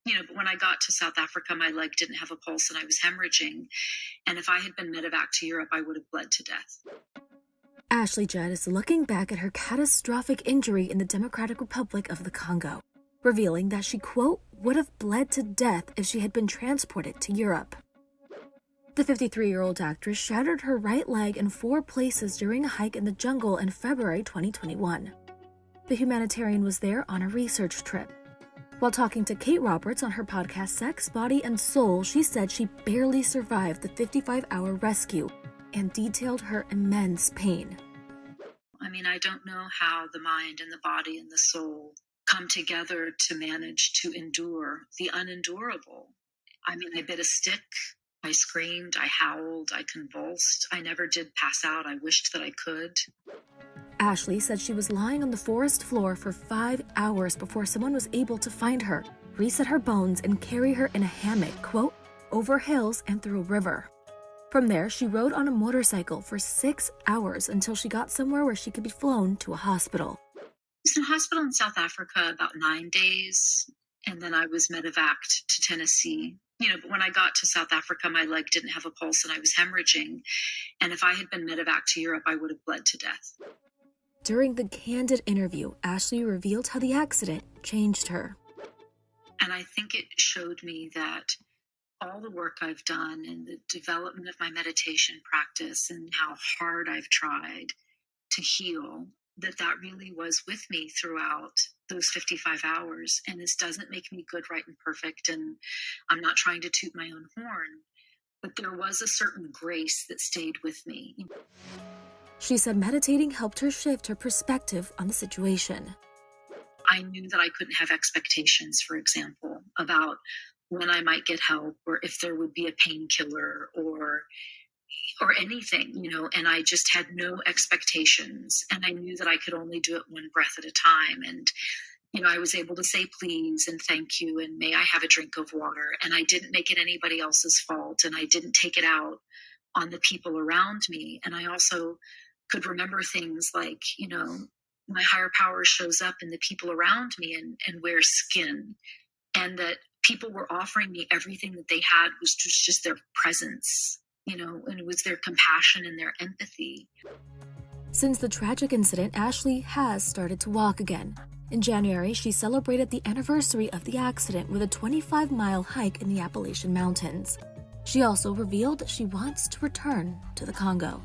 But when I got to South Africa, my leg didn't have a pulse and I was hemorrhaging. And if I had been medevac to Europe, I would have bled to death. Ashley Judd is looking back at her catastrophic injury in the Democratic Republic of the Congo, revealing that she, quote, would have bled to death if she had been transported to Europe. The 53-year-old actress shattered her right leg in 4 places during a hike in the jungle in February 2021. The humanitarian was there on a research trip. While talking to Kate Roberts on her podcast Sex, Body, and Soul, she said she barely survived the 55-hour rescue and detailed her immense pain. I don't know how the mind and the body and the soul come together to manage to endure the unendurable. I bit a stick, I screamed, I howled, I convulsed. I never did pass out. I wished that I could. Ashley said she was lying on the forest floor for 5 hours before someone was able to find her, reset her bones, and carry her in a hammock, quote, over hills and through a river. From there, she rode on a motorcycle for 6 hours until she got somewhere where she could be flown to a hospital. I was in a hospital in South Africa about 9 days, and then I was medevaced to Tennessee. But when I got to South Africa, my leg didn't have a pulse and I was hemorrhaging. And if I had been medevac to Europe, I would have bled to death. During the candid interview, Ashley revealed how the accident changed her. And I think it showed me that all the work I've done and the development of my meditation practice and how hard I've tried to heal, that really was with me throughout those 55 hours. And this doesn't make me good, right, and perfect. And I'm not trying to toot my own horn, but there was a certain grace that stayed with me. She said meditating helped her shift her perspective on the situation. I knew that I couldn't have expectations, for example, about when I might get help or if there would be a painkiller or anything, and I just had no expectations. And I knew that I could only do it one breath at a time. And, I was able to say please and thank you and may I have a drink of water. And I didn't make it anybody else's fault. And I didn't take it out on the people around me. And I also could remember things like, my higher power shows up in the people around me and wears skin. And that people were offering me everything that they had was just their presence, and it was their compassion and their empathy. Since the tragic incident, Ashley has started to walk again. In January, she celebrated the anniversary of the accident with a 25-mile hike in the Appalachian Mountains. She also revealed she wants to return to the Congo.